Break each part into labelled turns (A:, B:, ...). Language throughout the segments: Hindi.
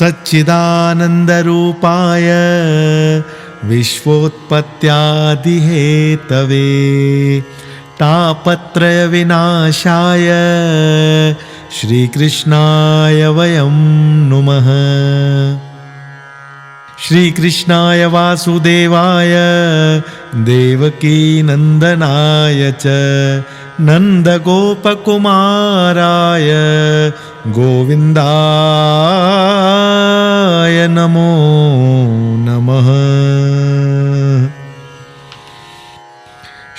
A: सच्चिदानन्दरूपाय विश्वोत्पत्त्यादिहेतवे तापत्रयविनाशाय श्रीकृष्णाय वयं नुमः। श्रीकृष्णाय वासुदेवाय देवकीनन्दनाय च नन्दगोपकुमाराय गोविन्दाय नमो नमः।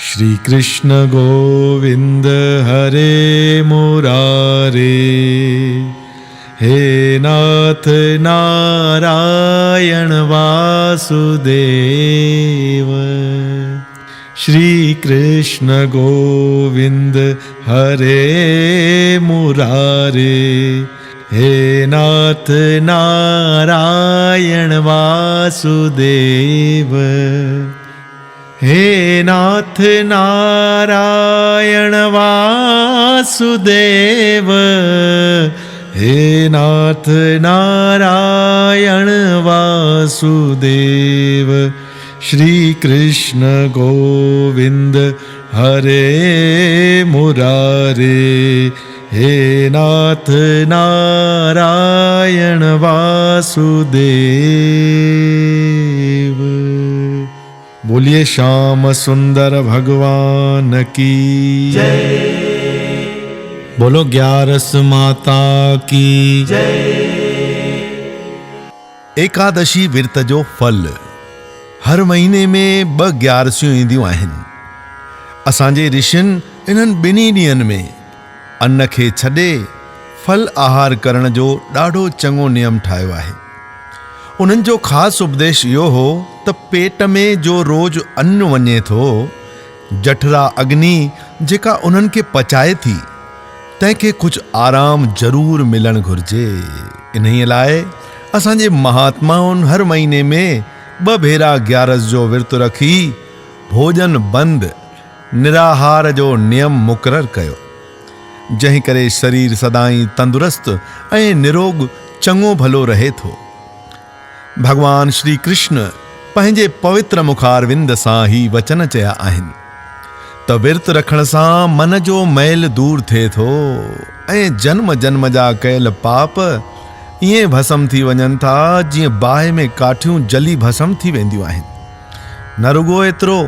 A: श्रीकृष्ण गोविन्द हरे मुरारे, हे नाथ नारायण वासुदेव। श्री कृष्ण गोविंद हरे मुरारे, हे नाथ नारायण वासुदेव। हे नाथ नारायण वासुदेव, हे नाथ नारायण वासुदेव। श्री कृष्ण गोविंद हरे मुरारे, हे नाथ नारायण वासुदेव। बोलिए श्याम सुंदर भगवान की जय। बोलो ग्यारस माता की जय। एकादशी विर्त जो फल हर महीने में 2 ग्यारसियूं ईंदियूं आहिनि। असांजे ऋषियुनि इन्हनि ॿिन्ही ॾींहंनि में अन्न खे छॾे फल आहार करण जो ॾाढो चङो नियम ठाहियो आहे। उन्हनि जो ख़ासि उपदेश इहो हो त पेट में जो रोज़ अन्न वञे थो, जठरा अग्नि जेका उन्हनि खे पचाए थी, तंहिंखे कुझु आराम ज़रूर मिलणु घुरिजे। इन्हीअ लाइ असांजे महात्माउनि हर महीने में 2 भेरा ग्यारस जो विर्त रखी भोजन बंदि निराहार जो नियम मुक़ररु कयो, जंहिं करे शरीर सदाई तंदुरुस्त ऐं निरोग चङो भलो रहे थो। भगवान श्री कृष्ण पंहिंजे पवित्र मुखारविंद सां ही वचन चया आहिनि त विर्त रखण सां मन जो मैल दूर थिए थो ऐं जन्म जन्म जा कयल पाप ईअं भस्म थी वञनि था जीअं बाहि में काठियूं जली भस्म थी वेंदियूं आहिनि। न रुगो एतिरो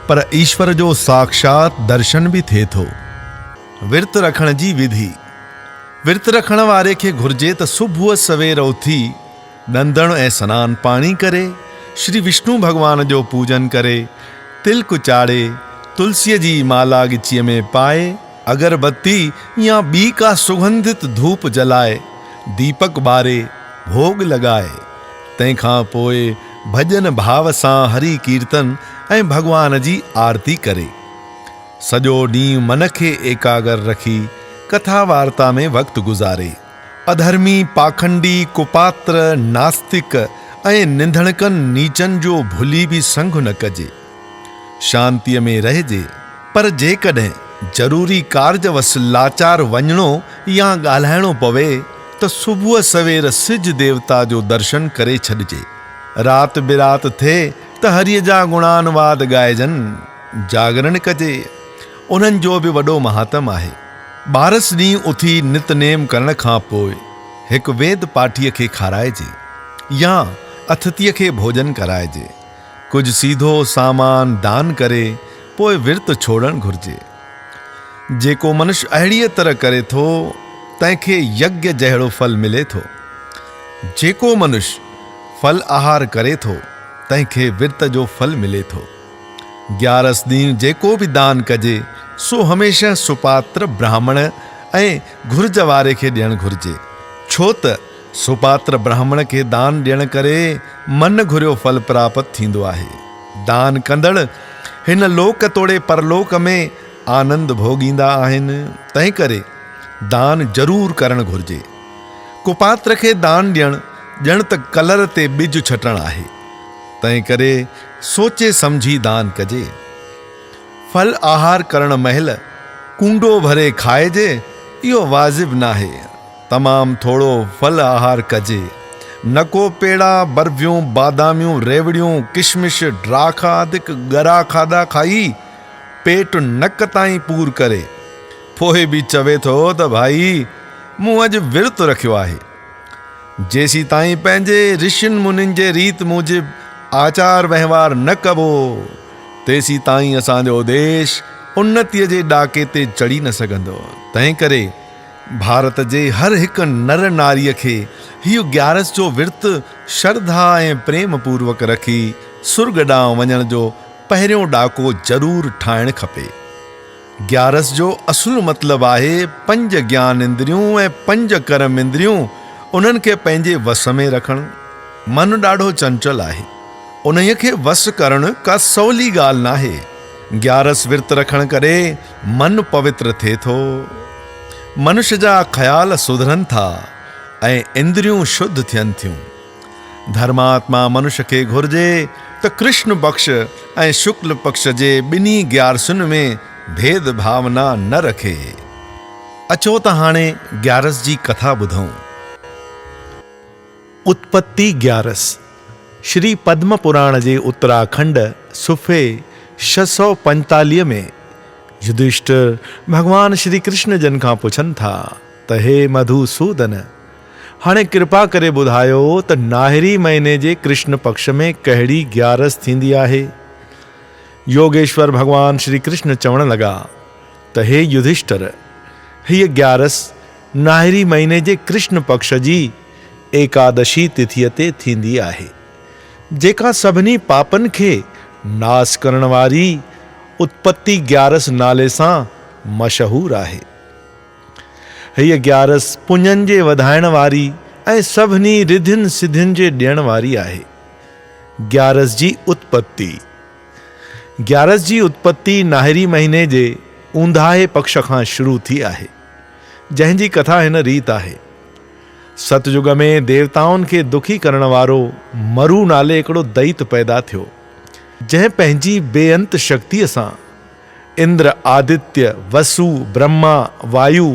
A: पर ईश्वर जो साक्षात दर्शन बि थिए थो। विर्त रखण जी विधि। विर्त रखण वारे खे घुर्जे त सुबुह सवेर उथी ॾंदण ऐं सनान पाणी करे श्री विष्णु भगवान जो पूजन करे, तिलक चाढ़े, तुलसीअ जी माला गिचीअ में पाए, अगरबत्ती या ॿी का सुगंधित धूप जलाए, दीपक ॿारे, भोग लॻाए, तंहिंखां पोइ भॼन भाव सां हरि कीर्तन ऐं भगवान जी आरती करे, सॼो ॾींहुं मन खे एकाग्र रखी कथा वार्ता में वक़्तु गुज़ारे। अधर्मी, पाखंडी, कुपात्र, नास्तिक ऐं निंधणकनि नीचनि जो भुली बि संग न कजे। शांतीअ में रहिजे, पर जेकॾहिं ज़रूरी कार्यवश लाचार वञणो या ॻाल्हाइणो पवे त सुबुह सवेर सिज देवता जो दर्शन करे छॾिजे। राति बिरात थिए त हरिअ जा गुणानुवाद ॻाइजनि, जागरण कजे। उन्हनि जो बि वॾो महात्म आहे। 12 ॾींहं उथी नितनेम करण खां पोइ हिकु वेद पाठीअ खे खाराइजे या अतिथीअ खे भोजन कराइजे। कुझु सीधो सामान दान करे पोइ विर्त छोड़णु घुरिजे। जेको मनुष्य अहिड़ीअ तरह करे थो तंहिंखे यज्ञ जहिड़ो फल मिले थो। जेको मनुष्य फल आहार करे थो तंहिंखे विर्त जो फल मिले थो। 11 ॾींहं जेको बि दान कजे सो हमेशह सुपात्र ब्राह्मण ऐं घुर्ज वारे खे ॾियणु घुरिजे, छो त सुपात्र ब्राह्मण खे दान ॾियण करे मन घुरियो फल प्राप्त थींदो आहे। दान कंदड़ हिन लोक तोड़े परलोक में आनंद भोगींदा आहिनि। तंहिं करे दान ज़रूर करणु घुरिजे। कुपात्र खे दान ॾियणु ॼण त कलर ते ॿिज छटणु आहे। तंहिं करे सोचे समझी दान कजे। फल आहार करण महिल कूंडो भरे खाइजे, इहो वाजिब नाहे। तमामु थोड़ो फल आहार कजे। न को पेड़ा बर्फियूं बादामियूं रेवड़ियूं किशमिश ड्राखा आदिक गरा खाधा खाई पेट नक ताईं पूर करे पोइ बि चवे थो त भाई मूं अॼु विर्त रखियो आहे। जेसी ताईं पंहिंजे ऋषियुनि मुनियुनि जे रीत मूजिब आचार वहिंवार न कबो तेसी ताईं असांजो देश उन्नतीअ जे ॾाके ते चढ़ी न सघंदो। तंहिं करे भारत जे हर हिकु नर नारीअ खे हीउ ग्यारस जो विर्त श्रद्धा ऐं प्रेम पूर्वक रखी सुर्ग ॾांहुं वञण जो पहिरियों ॾाको ज़रूरु ठाहिणु खपे। ग्यारस जो असुलु मतिलबु आहे 5 ज्ञान इंद्रियूं ऐं 5 कर्म इंद्रियूं उन्हनि खे पंहिंजे वस में रखणु। मन ॾाढो चंचल आहे, उन्हीअ खे वस करणु का सवली ॻाल्हि नाहे। ग्यारस विर्त रखण करे मन पवित्र थिए थो, मनुष्य जा ख़्याल सुधरनि था ऐं इंद्रियूं शुद्ध थियनि थियूं। धर्मात्मा मनुष्य खे घुर्जे त कृष्ण पक्ष ऐं शुक्ल पक्ष जे ॿिन्ही ग्यारसुनि में भेद भावना न रखे। अचो त हाणे ग्यारस जी कथा ॿुधूं। उत्पत्ति ग्यारस श्री पद्म पुराण जे उत्तराखंड सुफ़े 645 में युधिष्ठिर भगवान श्री कृष्ण जन खां पुछनि था त हे मधुसूदन, हाणे कृपा करे ॿुधायो त नाहिरी महीने जे कृष्ण पक्ष में कहिड़ी ग्यारस थींदी आहे। योगेश्वर भगवान श्री कृष्ण चवण लगा त हे युधिष्ठिर, हीअ ग्यारस नाहिरी महीने जे कृष्ण पक्ष जी एकादशी तिथीअ ते थींदी आहे, जेका सभिनी पापनि खे नाश करण वारी उत्पत्ति ग्यारस नाले सां मशहूर आहे। हीअ ग्यारस पुञनि जे वधाइण वारी ऐं सभिनी रिधियुनि सिद्धियुनि जे ॾियण वारी आहे। ग्यारस जी उत्पत्ति नाहिरी महीने जे ऊंदाहे पक्ष खां शुरू थी आहे, जंहिंजी कथा हिन रीत आहे। सतयुग में देवताउनि खे दुखी करण वारो मरु नाले हिकिड़ो दैत पैदा थियो, जंहिं पंहिंजी बेअंत शक्तिअ सां इंद्र, आदित्य, वसु, ब्रह्मा, वायु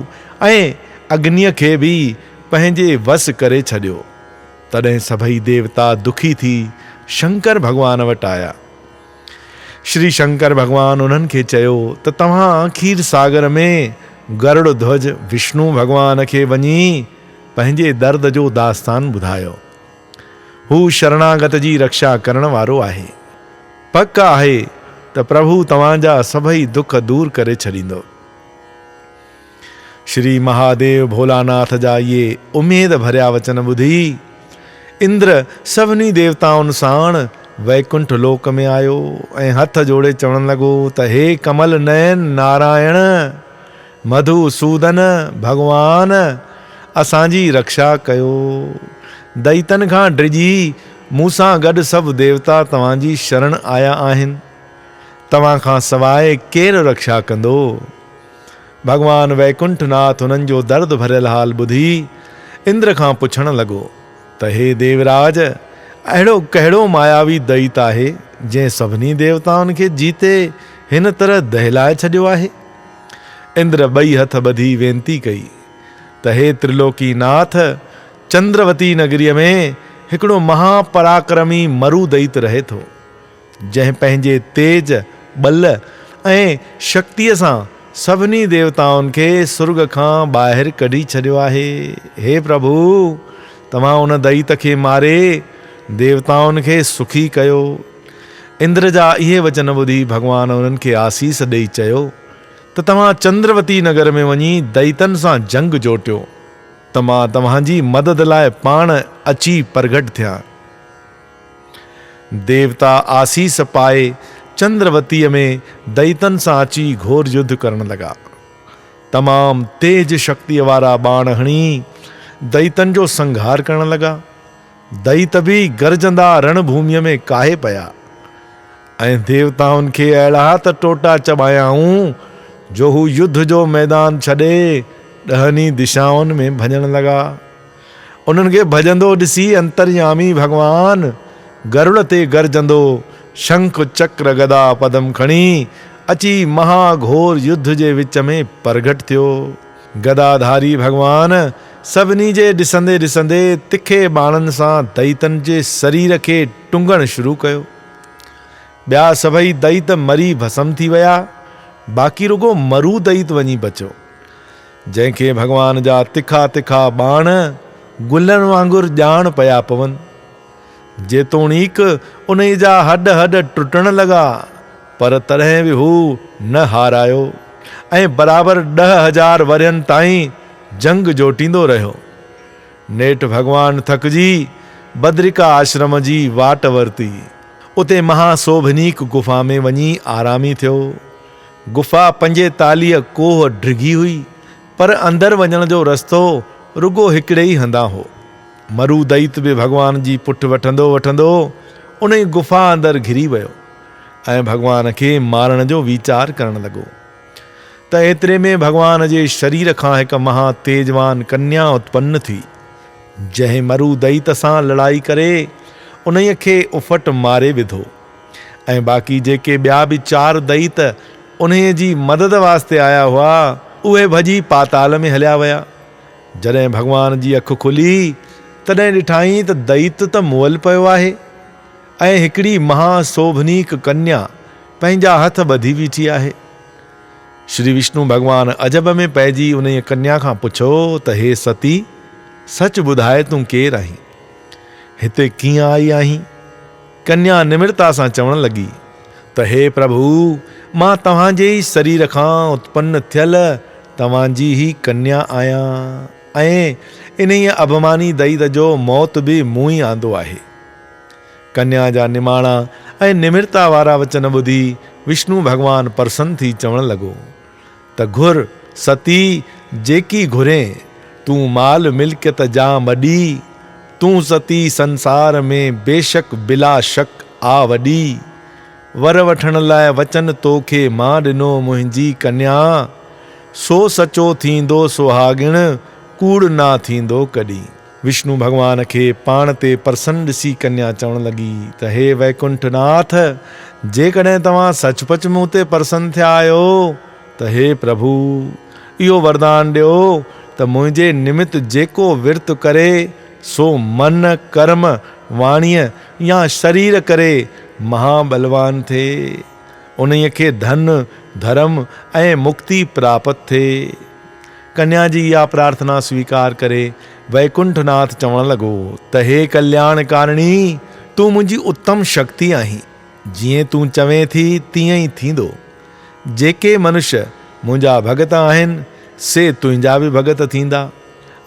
A: ऐं अग्निअ खे बि पंहिंजे वस करे छॾियो। तॾहिं सभई देवता दुखी थी शंकर भॻवान वटि आया। श्री शंकर भॻवान उन्हनि खे चयो त तव्हां खीर सागर में गरुड़ ध्वज विष्णु भॻवान खे वञी पंहिंजे दर्द जो दास्तान ॿुधायो। हू शरणागत जी रक्षा करण वारो आहे। पक आहे त प्रभु तव्हांजा सभई दुख दूर करे छॾींदो। श्री महादेव भोलानाथ जा ये उमेद भरिया वचन ॿुधी इंद्र सभिनी देवताउनि साण वैकुंठ लोक में आयो ऐं हथ जोड़े चवण लॻो त हे कमल नयन नारायण मधुसूदन भगवान, असांजी रक्षा कयो। दैतन खां डिॼी मूंसां गॾु सभु देवता तव्हांजी शरण आया आहिनि। तव्हां खां सवाइ केरु रक्षा कंदो? भगवान वैकुंठनाथ उन्हनि जो दर्द भरियल हाल ॿुधी इंद्र खां पुछण लॻो त हे देवराज, अहिड़ो कहिड़ो मायावी दैत आहे जंहिं सभिनी देवताउनि खे जीते हिन तरह दहिलाए छॾियो आहे? इंद्र 2 हथ ॿधी वेनती कई त हे त्रिलोकीनाथ, चंद्रवती नगरीअ में हिकिड़ो महापराक्रमी मरु दैत रहे थो, जंहिं पंहिंजे तेज, बल ऐं शक्तिअ सां सभिनी देवताउनि खे सुर्ग खां ॿाहिरि कढी छॾियो आहे। हे प्रभु, तव्हां उन दैत खे मारे देवताउनि खे सुखी कयो। इंद्र जा इहे वचन ॿुधी भगवान उन्हनि खे आसीस ॾेई चयो त तव्हां चंद्रवती नगर में वञी दैतनि सां जंग जोटियो त मां तव्हांजी मदद लाइ पाण अची प्रगट थियां। देवता आसीस पाए चंद्रवतीअ में दैतन सां अची घोर युद्ध करण लगा। तमाम तेज शक्तिअ वारा बाण हणी दैतन जो संहार करण लगा। दैत भी गरजंदा रणभूमिअ में काहे पया ऐं देवताउनि खे अहिड़ा त टोटा चबायाऊं जो हू युद्ध जो मैदान छॾे 10 दिशाउनि में भॼण लगा। उन्हनि खे भॼंदो ॾिसी अंतर्यामी भगवान गरुड़ ते गरजंदो शंख चक्र गदा पदम खणी अची महाघोर युद्ध जे विच में प्रगट थियो। गदाधारी भगवान सभिनी जे ॾिसंदे ॾिसंदे तिखे बाणनि सां दैतनि जे शरीर खे टुंगणु शुरू कयो। ॿिया सभई दैत मरी भस्म थी विया, बाक़ी रुगो मरू दैत वञी बचियो, जंहिंखे भॻवान जा तिखा तिखा बाण गुलनि वांगुरु ॼाण पिया पवनि। जेतोणीक उन जा हॾ हॾ टुटण लॻा, पर तॾहिं बि हू न हारायो ऐं बराबरि 10,000 वरियनि ताईं जंग जोटींदो रहियो। नेठि भॻवान थकिजी बद्रिका आश्रम जी वाट वरिती। उते महाशोभनीक गुफ़ा में वञी आरामी थियो। गुफ़ा 45 कोह डिघी हुई, पर अंदरि वञण जो रस्तो रुगो हिकिड़े ई हंधा हो। मरू दैत बि भॻवान जी पुठ वठंदो वठंदो उन ई गुफ़ा अंदरि घिरी वियो ऐं भॻवान खे मारण जो वीचार करणु लॻो। त एतिरे में भॻवान जे शरीर खां हिकु महा तेजवान कन्या उत्पन्न थी, जंहिं मरू दैत सां लड़ाई करे उन्हीअ खे उफ़ट मारे विधो ऐं बाक़ी जेके ॿिया बि 4 दैत उन्हीअ जी मदद वास्ते आया हुआ, उहे भॼी पाताल में हलिया विया। जॾहिं भॻवान जी अखि खुली तॾहिं ॾिठाई त दैत त मुअल पियो आहे ऐं हिकिड़ी महाशोभनीक कन्या पंहिंजा हथ ॿधी बीठी आहे। श्री विष्णु भॻवान अजब में पइजी उन कन्या खां पुछो त हे सती, सच ॿुधाए तूं केरु आहीं, हिते कीअं आई आहीं? कन्या निमिरता सां चवण लॻी त हे प्रभु, मां तव्हांजे ई शरीर खां उत्पन्न थियल तव्हांजी ई कन्या आहियां ऐं इन अभिमानी दैत जो मौत बि मूं ई आंदो आहे। कन्या जा निमाणा ऐं निमिरता वारा वचन ॿुधी विष्णु भॻवान प्रसन्न थी चवण लॻो त घुर सती, जेकी घुरे, तूं माल मिल्कियत जा मॾी, तूं सती संसार में बेशक बिला शक आ वॾी। वर वठण लाइ वचन तोखे मां ॾिनो मुंहिंजी कन्या, सो सचो थींदो सुहागिण, कूड़ ना थींदो कॾहिं। विष्णु भॻवान खे पाण ते प्रसन्न ॾिसी कन्या चवण लॻी त हे वैकुंठनाथ, जेकॾहिं तव्हां सचपच मूं ते प्रसन्न थिया आहियो त हे प्रभु, इहो वरदान ॾियो त मुंहिंजे निमित्त जेको विर्त करे सो मन, कर्म, वाणीअ या शरीर करे महाबलवान थिए, उन्हीअ खे धन, धर्म ऐं मुक्ति प्राप्त थिए। कन्या जी इहा प्रार्थना स्वीकार करे वैकुंठनाथ चवण लॻो त हे कल्याणकारिणी, तूं मुंहिंजी उत्तम शक्ति आहीं, जीअं तूं चवें थी तीअं ई थींदो। जेके मनुष्य मुंहिंजा भगत आहिनि से तुंहिंजा बि भगत थींदा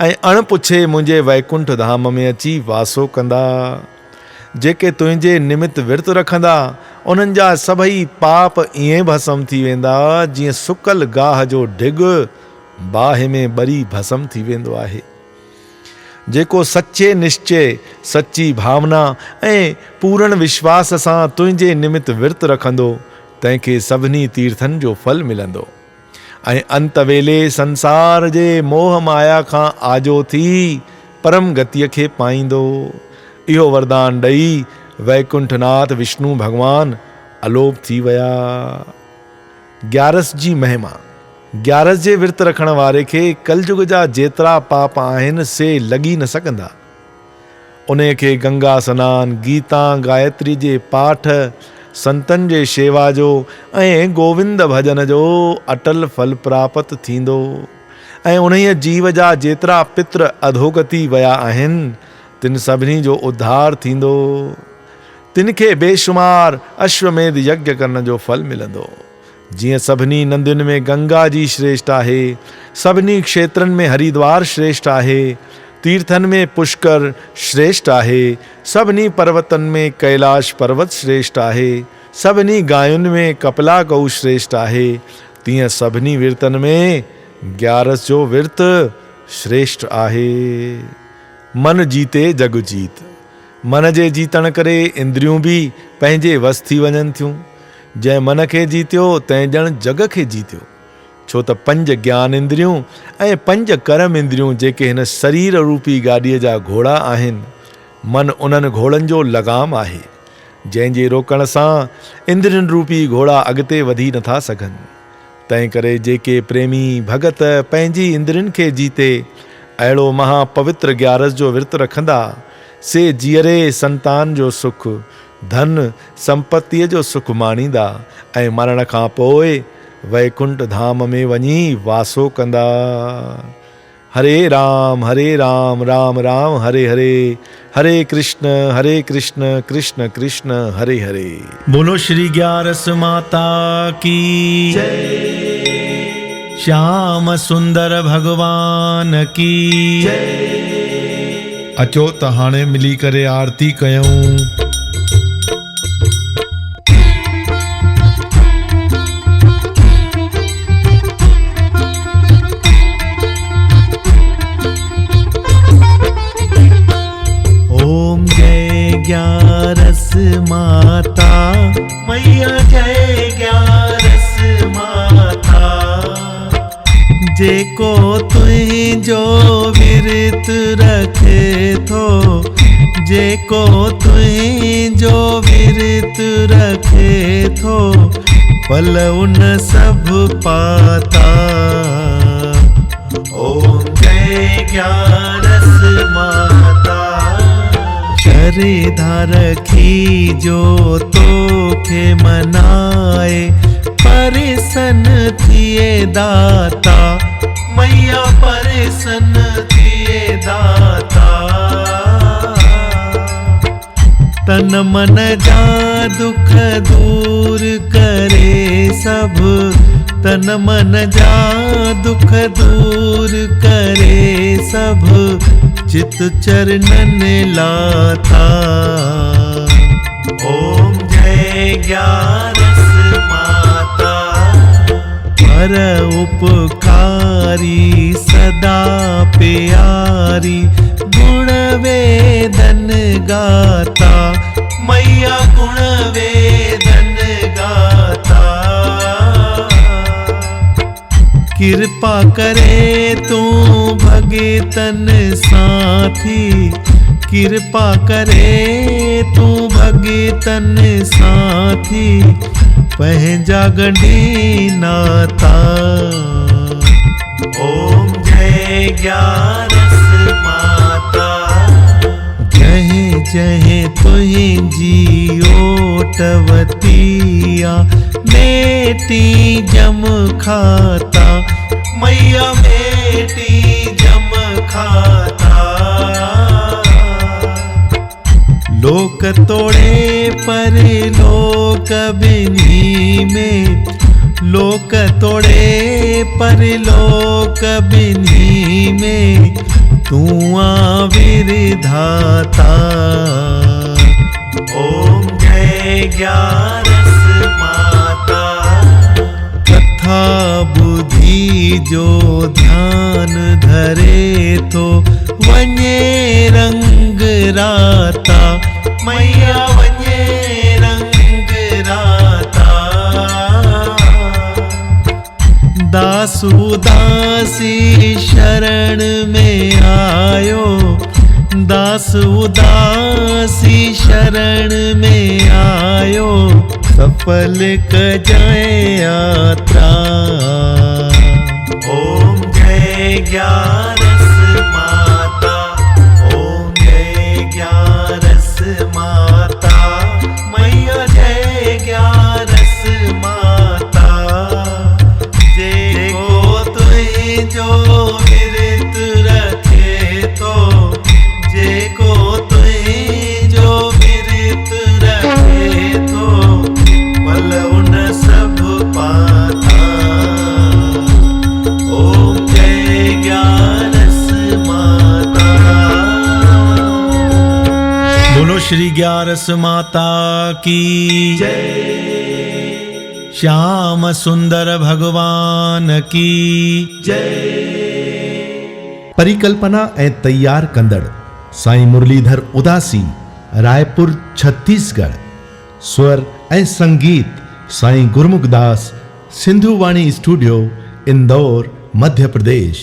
A: ऐं अणपुछे मुंहिंजे वैकुंठ धाम में अची वासो कंदा। जेके तुंहिंजे निमित्त विर्त रखंदा उन्हनि जा सभई पाप ईअं भस्म थी वेंदा जीअं सुकल गाह जो ढिग बाहि में ॿरी भस्म थी वेंदो आहे। जेको सचे निश्चय, सची भावना ऐं पूर्ण विश्वास सां तुंहिंजे निमित्त विर्त रखंदो, तंहिंखे सभिनी तीर्थनि जो फल मिलंदो ऐं अंत वेले संसार जे मोह माया खां आजो थी परम गतिअ खे पाईंदो। इहो वरदान ॾेई वैकुंठनाथ विष्णु भॻवान अलोप थी विया। ग्यारस जी महिमा। ग्यारस जे विर्त रखण वारे खे कलयुग जा जेतिरा पाप आहिनि से लॻी न सघंदा। उन खे गंगा सनान, गीता गायत्री जे पाठ, संतनि जे शेवा जो ऐं गोविंद भजन जो अटल फल प्राप्त थींदो ऐं उन्हीअ जीव जा जेतिरा पित्र अधोगति विया आहिनि तिन सभिनी जो उद्धार थींदो। तिन खे बेशुमार अश्वमेध यज्ञ करण जो फल मिलंदो। जीअं सभिनी नदियुनि में गंगा जी श्रेष्ठ आहे, सभिनी क्षेत्रनि में हरिद्वार श्रेष्ठ आहे, तीर्थनि में पुष्कर श्रेष्ठ आहे, सभिनी पर्वतनि में कैलाश पर्वत श्रेष्ठ आहे, सभिनी गायुनि में कपिला गऊ श्रेष्ठ आहे, तीअं सभिनी विर्तनि में ग्यारस जो विर्त श्रेष्ठ आहे। मन जीते जग जीत। मन जे जीतण करे इंद्रियूं बि पंहिंजे वस थी वञनि थियूं। जंहिं मन खे जीतियो तंहिं ॼण जग खे जीतियो। छो त 5 ज्ञान इंद्रियूं ऐं 5 कर्म इंद्रियूं जेके हिन शरीर रूपी गाॾीअ जा घोड़ा आहिनि, मन उन्हनि घोड़नि जो लगाम आहे, जंहिंजे रोकण सां इंद्रियुनि रूपी घोड़ा अॻिते वधी नथा सघनि। तंहिं करे जेके प्रेमी भगत पंहिंजी इंद्रियुनि खे जीते अहिड़ो महापवित्र ग्यारस जो विर्त रखंदा से जीअरे संतान जो सुख, धन संपत्तीअ जो सुख माणींदा ऐं मरण खां पोइ वैकुंठ धाम में वञी वासो कंदा। हरे राम राम राम हरे हरे, हरे कृष्ण कृष्ण कृष्ण हरे हरे। बोलो श्री ग्यारस माता की जय, श्याम सुंदर भगवान की जय। अचो त हाणे मिली करे आरती कयूं। ग्यारस माता मैया जय ग्यारस माता, जेको तुझो विरत रखे थो, जेको तुझो विरत रखे थो, फल उन सब पाता। ओम जय ग्यारस माता, शरीधार रखी जो तोखे मनाए, परिसन थिए दाता मैया परिसन थिए दाता। तन मन जा दुख दूर करे सब, तन मन जा दुख दूर करे सब, चित चरणन लाता। ओम जय ग्यारस माता, पर उपकारी सदा प्यारी, गुण वेदन गाता मैया गुण वेदन गाता। कृपा करे तू भगतन साथी, कृपा करे तू भगतन साथी, पंहिंजा गंढी नाता। ओम जय ग्यारस माता, जय जय तुझी ओटवतिया, बेटी जम खाता मैया बेटी जम खाता। लोक तोड़े पर लोक बिन्ही में, लोक तोड़े पर लोक बिन्ही में, तू विधाता। ओम जय ग्यारस माता, कथा बुद्धि जो ध्यान धरे तो, वञे रंग राता मैया वञे रंग राता। दासु दासी शरण में आयो, दासु दासी शरण में आयो, सफल कजाए यात्रा। ओम जय ग्यारस माता, ओम जय ग्यारस माता, मैया जय ग्यारस माता। जेको तुझो विरत रखे तो, जेको तुझो विरत रखे तो, फल उन सब पाता। ओम जय ग्यारस माता। बोलो श्री ग्यारस माता की जय, श्याम सुंदर भगवान की जय। परिकल्पना ऐं तैयार कंदड़ साईं मुरलीधर उदासी, रायपुर छत्तीसगढ़। स्वर ऐं संगीत साईं गुरमुख दास, सिंधु वाणी स्टूडियो, इंदौर, मध्य प्रदेश।